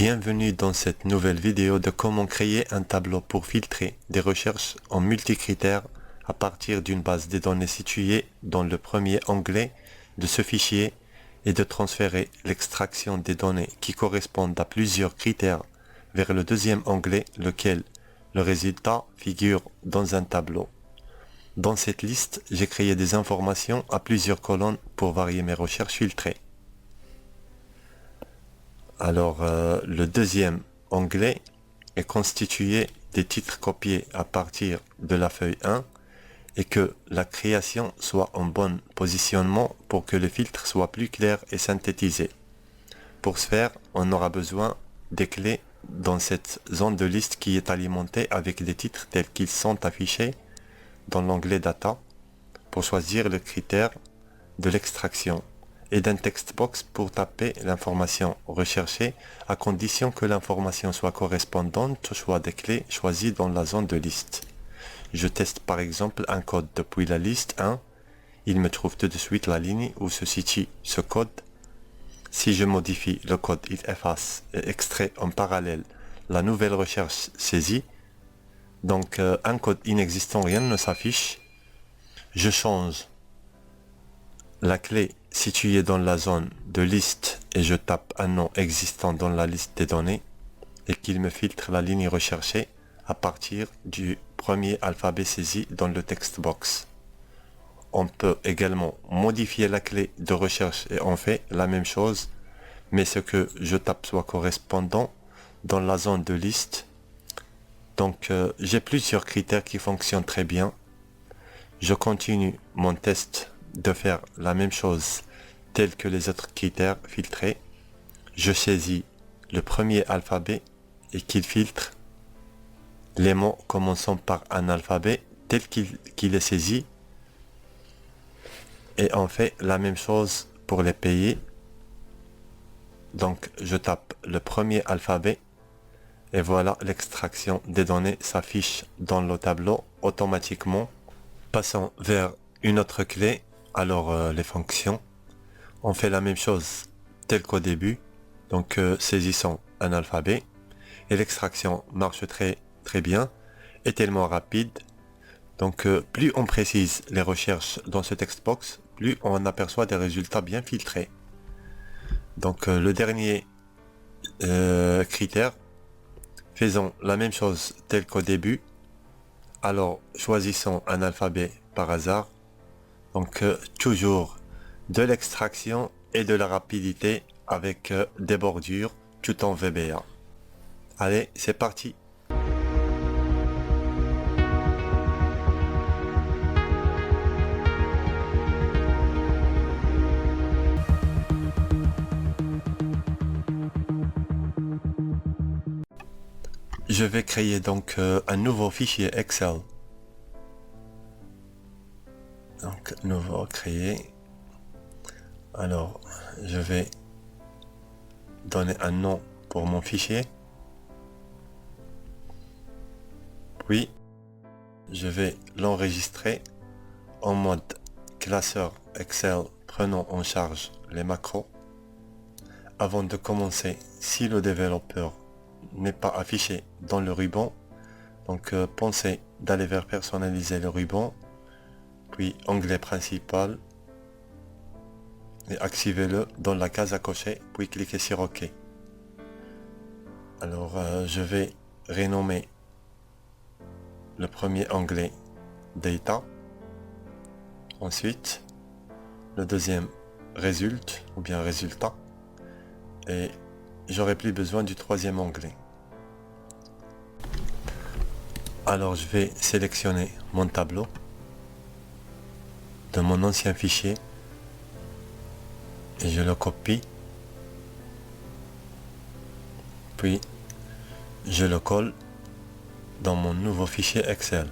Bienvenue dans cette nouvelle vidéo de comment créer un tableau pour filtrer des recherches en multicritères à partir d'une base de données située dans le premier onglet de ce fichier et de transférer l'extraction des données qui correspondent à plusieurs critères vers le deuxième onglet, lequel le résultat figure dans un tableau. Dans cette liste, j'ai créé des informations à plusieurs colonnes pour varier mes recherches filtrées. Alors, le deuxième onglet est constitué des titres copiés à partir de la feuille 1 et que la création soit en bon positionnement pour que le filtre soit plus clair et synthétisé. Pour ce faire, on aura besoin des clés dans cette zone de liste qui est alimentée avec des titres tels qu'ils sont affichés dans l'onglet Data pour choisir le critère de l'extraction et d'un text box pour taper l'information recherchée à condition que l'information soit correspondante au choix des clés choisies dans la zone de liste. Je teste par exemple un code depuis la liste 1. Il me trouve tout de suite la ligne où se situe ce code. Si je modifie le code, il efface et extrait en parallèle la nouvelle recherche saisie. Donc un code inexistant, rien ne s'affiche. Je change la clé située dans la zone de liste et je tape un nom existant dans la liste des données et qu'il me filtre la ligne recherchée à partir du premier alphabet saisi dans le text box. On peut également modifier la clé de recherche et on fait la même chose, mais ce que je tape soit correspondant dans la zone de liste. Donc j'ai plusieurs critères qui fonctionnent très bien. Je continue mon test de faire la même chose tel que les autres critères filtrés. Je saisis le premier alphabet et qu'il filtre les mots commençant par un alphabet tel qu'il est saisi. Et on fait la même chose pour les pays. Donc je tape le premier alphabet et voilà, l'extraction des données s'affiche dans le tableau automatiquement. Passons vers une autre clé. Alors les fonctions, on fait la même chose tel qu'au début. Donc saisissons un alphabet et l'extraction marche très bien, est tellement rapide. Donc plus on précise les recherches dans ce text box, plus on aperçoit des résultats bien filtrés. Donc le dernier critère, faisons la même chose tel qu'au début. Alors choisissons un alphabet par hasard. Donc toujours de l'extraction et de la rapidité avec des bordures tout en VBA. Allez, c'est parti. Je vais créer donc un nouveau fichier Excel. Donc nouveau créé. Alors je vais donner un nom pour mon fichier. Puis je vais l'enregistrer en mode classeur Excel prenant en charge les macros. Avant de commencer, si le développeur n'est pas affiché dans le ruban, donc pensez d'aller vers personnaliser le ruban, puis onglet principal et activez-le dans la case à cocher, puis cliquez sur OK. Alors je vais renommer le premier onglet Data, ensuite le deuxième Résulte ou bien Résultat, et j'aurai plus besoin du troisième onglet. Alors je vais sélectionner mon tableau de mon ancien fichier et je le copie, puis je le colle dans mon nouveau fichier Excel.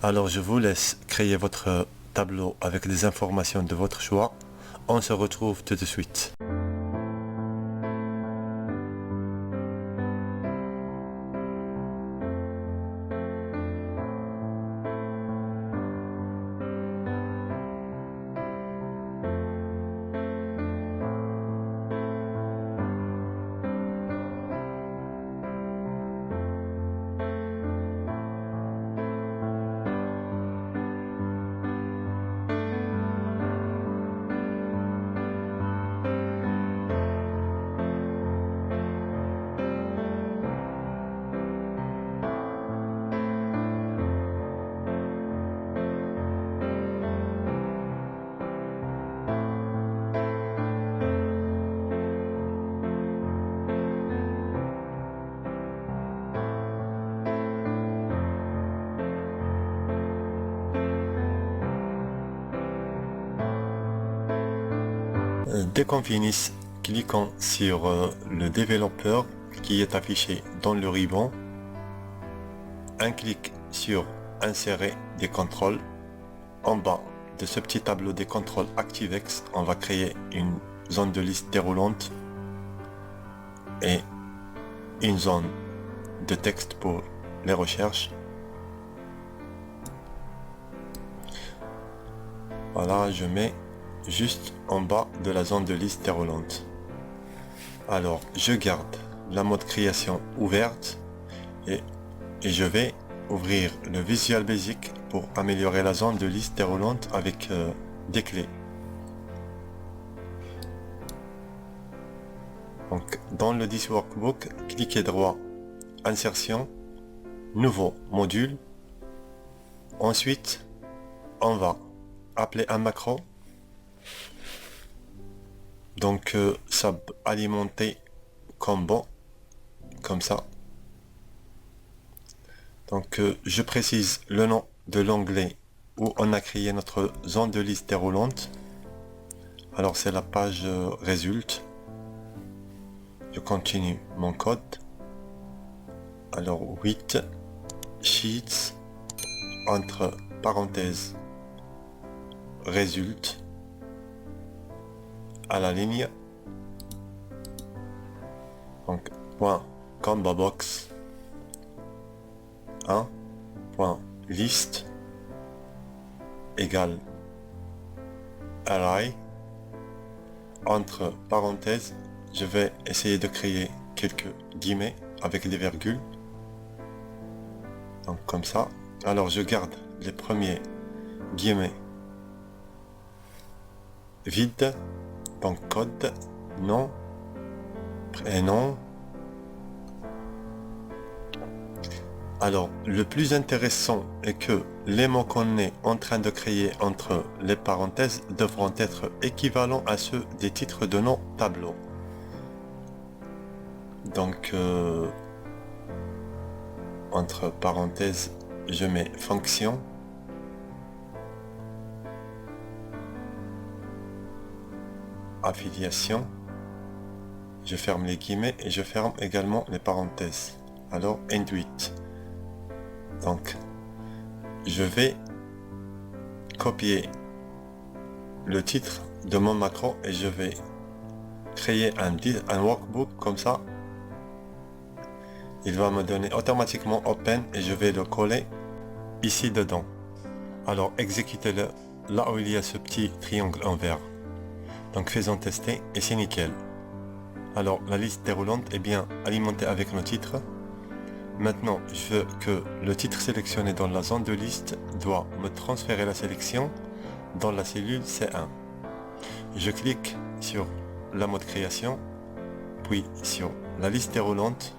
Alors je vous laisse créer votre tableau avec des informations de votre choix. On se retrouve tout de suite. Dès qu'on finisse, cliquons sur le développeur qui est affiché dans le ruban. Un clic sur insérer des contrôles. En bas de ce petit tableau des contrôles ActiveX, on va créer une zone de liste déroulante et une zone de texte pour les recherches. Voilà, je mets juste en bas de la zone de liste déroulante. Alors, je garde la mode création ouverte et je vais ouvrir le Visual Basic pour améliorer la zone de liste déroulante avec des clés. Donc, dans le This Workbook, cliquez droit, insertion, nouveau module. Ensuite, on va appeler un macro. Donc, sub alimenter combo, comme ça. Donc, je précise le nom de l'onglet où on a créé notre zone de liste déroulante. Alors, c'est la page résulte. Je continue mon code. Alors 8 sheets entre parenthèses résulte à la ligne. Donc point combo box 1 point liste égale array entre parenthèses. Je vais essayer de créer quelques guillemets avec des virgules. Donc comme ça. Alors je garde les premiers guillemets vides. Donc code, nom, prénom. Alors le plus intéressant est que les mots qu'on est en train de créer entre les parenthèses devront être équivalents à ceux des titres de nos tableaux. Donc entre parenthèses je mets fonction affiliation, je ferme les guillemets et je ferme également les parenthèses. Alors induit. Donc je vais copier le titre de mon macro et je vais créer un workbook comme ça. Il va me donner automatiquement open et je vais le coller ici dedans. Alors exécutez-le là où il y a ce petit triangle en vert. Donc faisons tester et c'est nickel. Alors la liste déroulante est bien alimentée avec nos titres. Maintenant je veux que le titre sélectionné dans la zone de liste doit me transférer la sélection dans la cellule C1. Je clique sur la mode création, puis sur la liste déroulante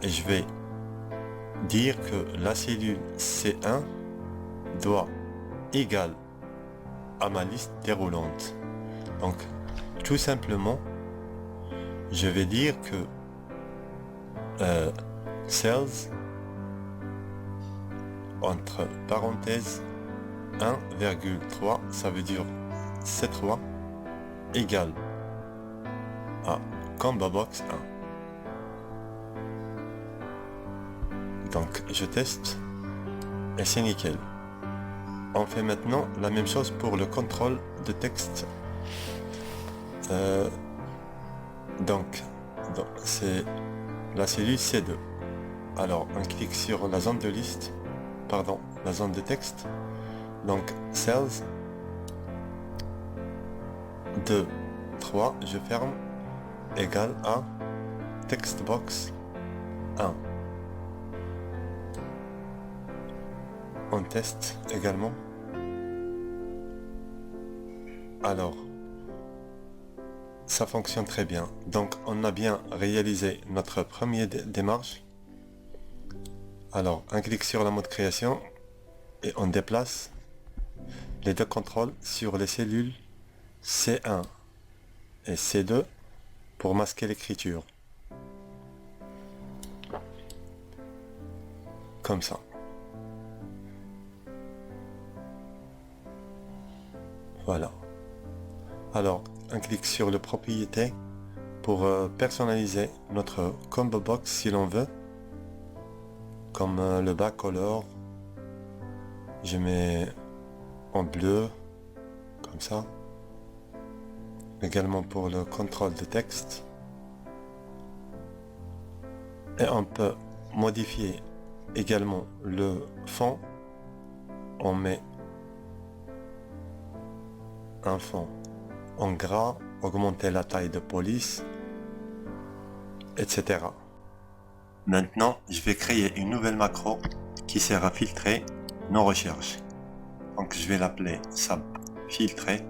et je vais dire que la cellule C1 doit égale à ma liste déroulante. Donc tout simplement je vais dire que cells entre parenthèses 1,3, ça veut dire C3 égale à combo box 1. Donc je teste et c'est nickel. On fait maintenant la même chose pour le contrôle de texte. Donc c'est la cellule C2. Alors on clique sur la zone de liste, pardon, la zone de texte. Donc cells 2, 3, je ferme, égale à text box 1. On teste également. Alors ça fonctionne très bien. Donc on a bien réalisé notre première démarche. Alors un clic sur la mode création et on déplace les deux contrôles sur les cellules C1 et C2 pour masquer l'écriture. Comme ça. Voilà. Alors un clic sur le propriété pour personnaliser notre combo box si l'on veut, comme le bas color, je mets en bleu, comme ça. Également pour le contrôle de texte. Et on peut modifier également le fond. On met un fond en gras, augmenter la taille de police, etc. Maintenant, je vais créer une nouvelle macro qui sert à filtrer nos recherches. Donc je vais l'appeler sub filtrer.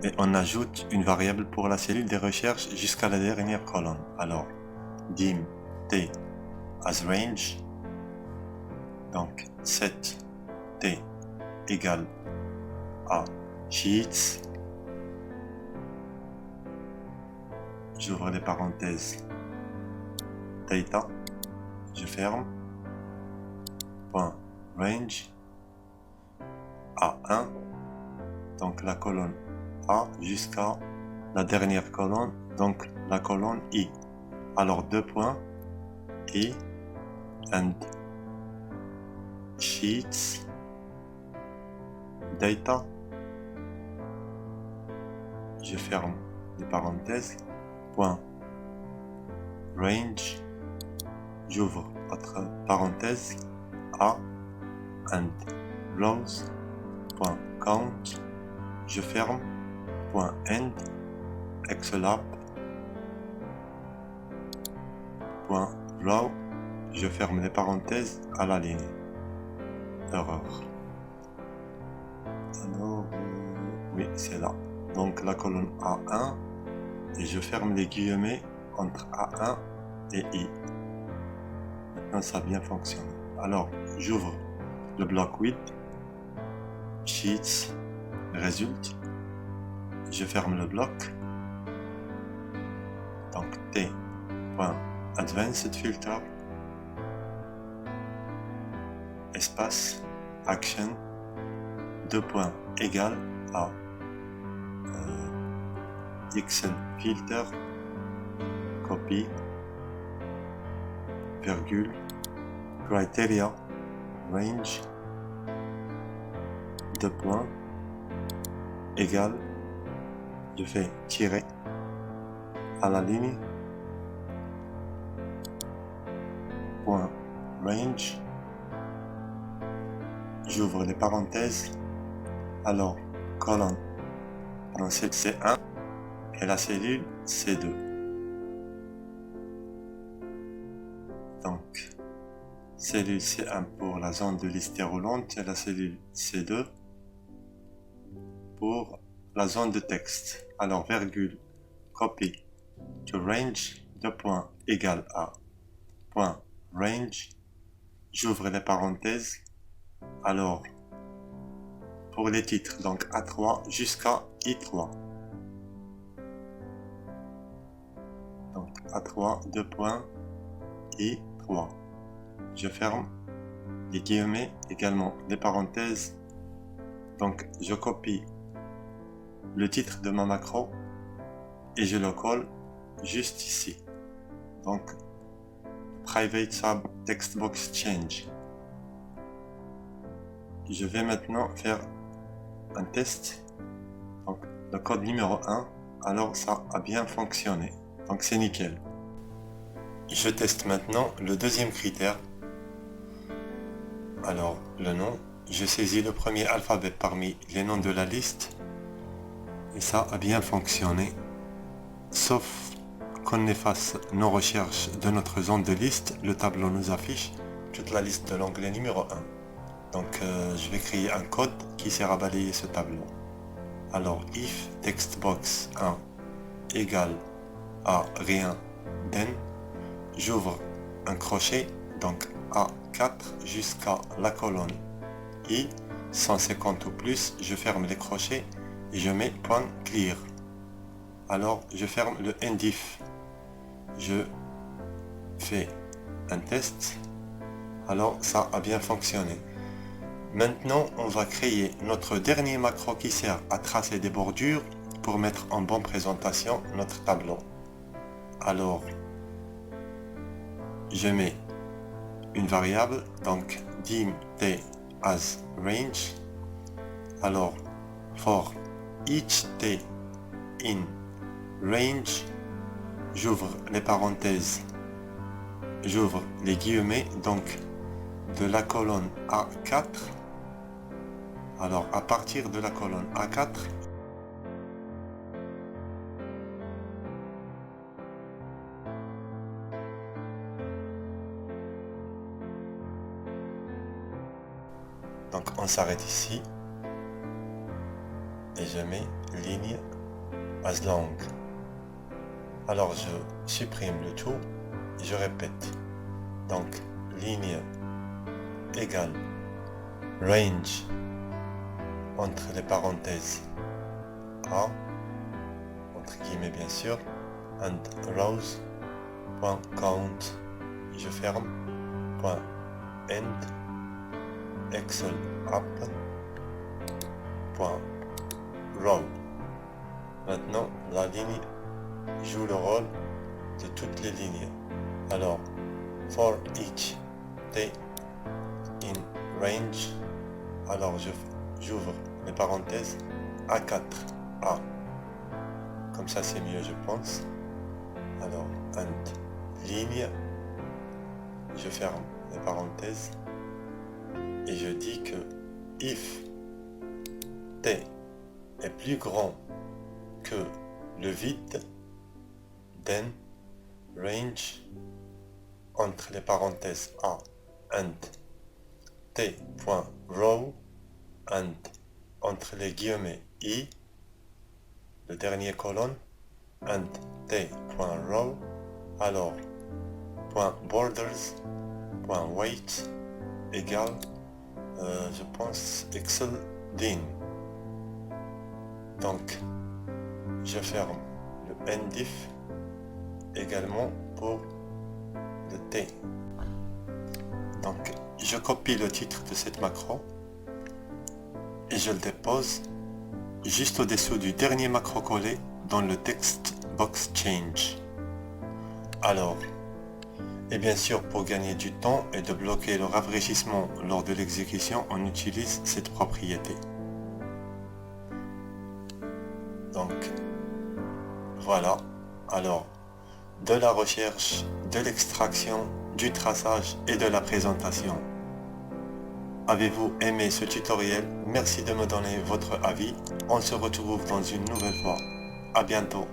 Et on ajoute une variable pour la cellule des recherches jusqu'à la dernière colonne. Alors, dim t as range. Donc, set t égale à sheets. J'ouvre les parenthèses. Data. Je ferme. Point range. A1. Donc, la colonne A jusqu'à la dernière colonne, donc la colonne I. Alors 2 points I and sheets data. Je ferme les parenthèses. Point range. J'ouvre autre parenthèse. A and rows. Point count. Je ferme. Point end, xlab, point row, je ferme les parenthèses à la ligne. Erreur. Alors, oui, c'est là. Donc la colonne A1, et je ferme les guillemets entre A1 et I. Maintenant, ça a bien fonctionné. Alors, j'ouvre le bloc 8, sheets, résulte. Je ferme le bloc. Donc t.advanced filter, espace, action, 2 points égal à pixel filter, copy, virgule, criteria, range, 2 points égal, je fais tirer à la ligne, point range, j'ouvre les parenthèses, alors colonne principe C1 et la cellule C2. Donc cellule C1 pour la zone de liste déroulante et la cellule C2 pour la zone de texte. Alors virgule, copy to range, 2 points égal à point range, j'ouvre les parenthèses. Alors pour les titres, donc A3 jusqu'à I3. Donc A3, 2 points, I3. Je ferme les guillemets, également les parenthèses. Donc je copie le titre de ma macro et je le colle juste ici. Donc private sub text box change. Je vais maintenant faire un test. Donc le code numéro 1, alors ça a bien fonctionné, donc c'est nickel. Je teste maintenant le deuxième critère. Alors le nom, je saisis le premier alphabet parmi les noms de la liste et ça a bien fonctionné, sauf qu'on efface nos recherches de notre zone de liste. Le tableau nous affiche toute la liste de l'onglet numéro 1. Donc je vais créer un code qui sert à balayer ce tableau. Alors if textbox 1 égale à rien, then j'ouvre un crochet, donc A4 jusqu'à la colonne I 150 ou plus, je ferme les crochets et je mets point clear. Alors je ferme le endif, je fais un test. Alors ça a bien fonctionné. Maintenant, on va créer notre dernier macro qui sert à tracer des bordures pour mettre en bonne présentation notre tableau. Alors, je mets une variable, donc dim t as range. Alors, for each t in range, j'ouvre les parenthèses, j'ouvre les guillemets, donc de la colonne A4. Alors, à partir de la colonne A4, donc on s'arrête ici et je mets ligne as long. Alors je supprime le tout et je répète. Donc ligne égale range entre les parenthèses A, entre guillemets bien sûr, and rows, point count, je ferme, point end, Excel up, point row. Maintenant, la ligne joue le rôle de toutes les lignes. Alors, for each t in range, alors j'ouvre les parenthèses A4, A. Comme ça, c'est mieux, je pense. Alors, and ligne, je ferme les parenthèses. Et je dis que if t est plus grand que le vide, then range entre les parenthèses A and t.row and entre les guillemets I, le dernier colonne, and t.row, alors point borders, point weight égale je pense Excel din. Donc je ferme le ndif également pour le t. Donc je copie le titre de cette macro et je le dépose juste au-dessous du dernier macro collé dans le text box change. Alors, et bien sûr, pour gagner du temps et de bloquer le rafraîchissement lors de l'exécution, on utilise cette propriété. Donc, voilà. Alors, de la recherche, de l'extraction, du traçage et de la présentation. Avez-vous aimé ce tutoriel? Merci de me donner votre avis. On se retrouve dans une nouvelle fois. À bientôt.